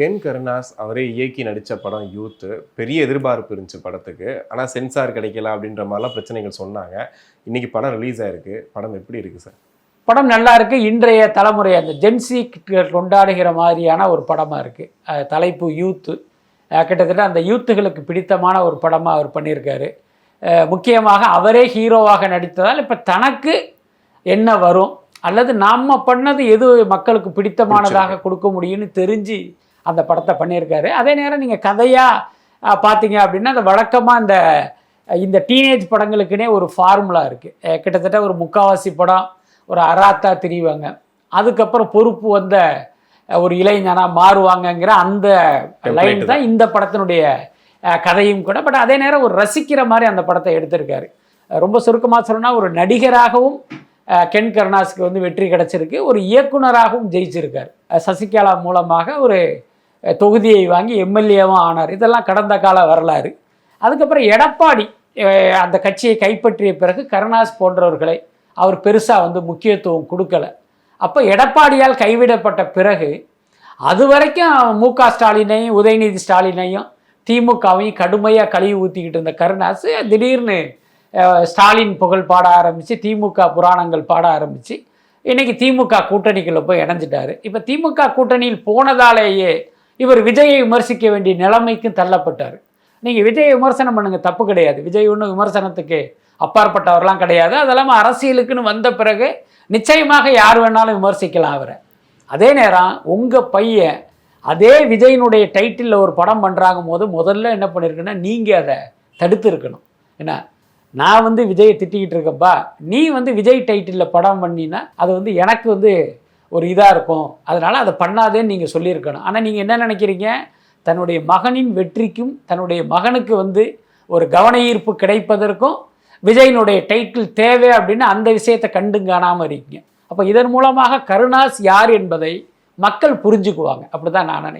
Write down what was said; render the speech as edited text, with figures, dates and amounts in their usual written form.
Ken Karunas அவரே இயக்கி நடித்த படம் யூத்து. பெரிய எதிர்பார்ப்பு இருந்துச்சு படத்துக்கு. ஆனால் சென்சார் கிடைக்கல அப்படின்ற மாதிரிலாம் பிரச்சனைகள் சொன்னாங்க. இன்னைக்கு படம் ரிலீஸ் ஆயிருக்கு. படம் எப்படி இருக்கு சார்? படம் நல்லா இருக்கு. இன்றைய தலைமுறை அந்த ஜென்சி கொண்டாடுகிற மாதிரியான ஒரு படமாக இருக்குது. தலைப்பு யூத்து. கிட்டத்தட்ட அந்த யூத்துகளுக்கு பிடித்தமான ஒரு படமாக அவர் பண்ணியிருக்காரு. முக்கியமாக அவரே ஹீரோவாக நடித்ததால் இப்போ தனக்கு என்ன வரும் அல்லது நாம் பண்ணது எது மக்களுக்கு பிடித்தமானதாக கொடுக்க முடியும்னு தெரிஞ்சு அந்த படத்தை பண்ணியிருக்காரு. அதே நேரம் நீங்கள் கதையாக பார்த்தீங்க அப்படின்னா அந்த வழக்கமாக இந்த டீனேஜ் படங்களுக்குனே ஒரு ஃபார்முலா இருக்குது. கிட்டத்தட்ட ஒரு முக்காவாசி படம் ஒரு அராத்தா திரிவாங்க, அதுக்கப்புறம் பொறுப்பு வந்த ஒரு இளைஞனாக மாறுவாங்கங்கிற அந்த லைன் தான் இந்த படத்தினுடைய கதையும் கூட. பட் அதே நேரம் ஒரு ரசிக்கிற மாதிரி அந்த படத்தை எடுத்திருக்காரு. ரொம்ப சுருக்கமாக சொல்லணும்னா ஒரு நடிகராகவும் கென் கருணாஸுக்கு வெற்றி கிடைச்சிருக்கு, ஒரு இயக்குனராகவும் ஜெயிச்சிருக்கார். சசிகலா மூலமாக ஒரு தொகுதியை வாங்கி எம்எல்ஏவும் ஆனார். இதெல்லாம் கடந்த கால வரலாறு. அதுக்கப்புறம் எடப்பாடி அந்த கட்சியை கைப்பற்றிய பிறகு கருணாஸ் போன்றவர்களை அவர் பெருசாக முக்கியத்துவம் கொடுக்கல. அப்போ எடப்பாடியால் கைவிடப்பட்ட பிறகு அது வரைக்கும் மு.க. ஸ்டாலினையும் உதயநிதி ஸ்டாலினையும் திமுகவையும் கடுமையாக கழுவி ஊற்றிக்கிட்டு இருந்த கருணாஸ் திடீர்னு ஸ்டாலின் புகழ் பாட ஆரம்பித்து திமுக புராணங்கள் பாட ஆரம்பித்து இன்றைக்கி திமுக கூட்டணிக்குள்ளே போய் இணைஞ்சிட்டார். இப்போ திமுக கூட்டணியில் போனதாலேயே இவர் விஜயை விமர்சிக்க வேண்டிய நிலைமைக்கும் தள்ளப்பட்டார். நீங்கள் விஜயை விமர்சனம் பண்ணுங்கள், தப்பு கிடையாது. விஜய் ஒன்றும் விமர்சனத்துக்கு அப்பாற்பட்டவர்லாம் கிடையாது. அதெல்லாம் அரசியலுக்குன்னு வந்த பிறகு நிச்சயமாக யார் வேணாலும் விமர்சிக்கலாம் அவரை. அதே நேரம் உங்கள் பையன் அதே விஜயினுடைய டைட்டிலில் ஒரு படம் பண்ணுறாங்க போது முதல்ல என்ன பண்ணியிருக்குன்னா நீங்கள் அதை தடுத்து இருக்கணும். என்ன, நான் விஜயை திட்டிக்கிட்டு இருக்கேன்ப்பா, நீ விஜய் டைட்டிலில் படம் பண்ணினா அது எனக்கு ஒரு இதாக இருக்கும், அதனால் அதை பண்ணாதேன்னு நீங்கள் சொல்லியிருக்கணும். ஆனால் நீங்கள் என்ன நினைக்கிறீங்க, தன்னுடைய மகனின் வெற்றிக்கும் தன்னுடைய மகனுக்கு ஒரு கவன ஈர்ப்பு கிடைப்பதற்கும் விஜயினுடைய டைட்டில் தேவை அப்படின்னு அந்த விஷயத்தை கண்டும் காணாமல் இருக்கீங்க. அப்போ இதன் மூலமாக கருணாஸ் யார் என்பதை மக்கள் புரிஞ்சுக்குவாங்க. அப்படி தான் நான் நினைக்கிறேன்.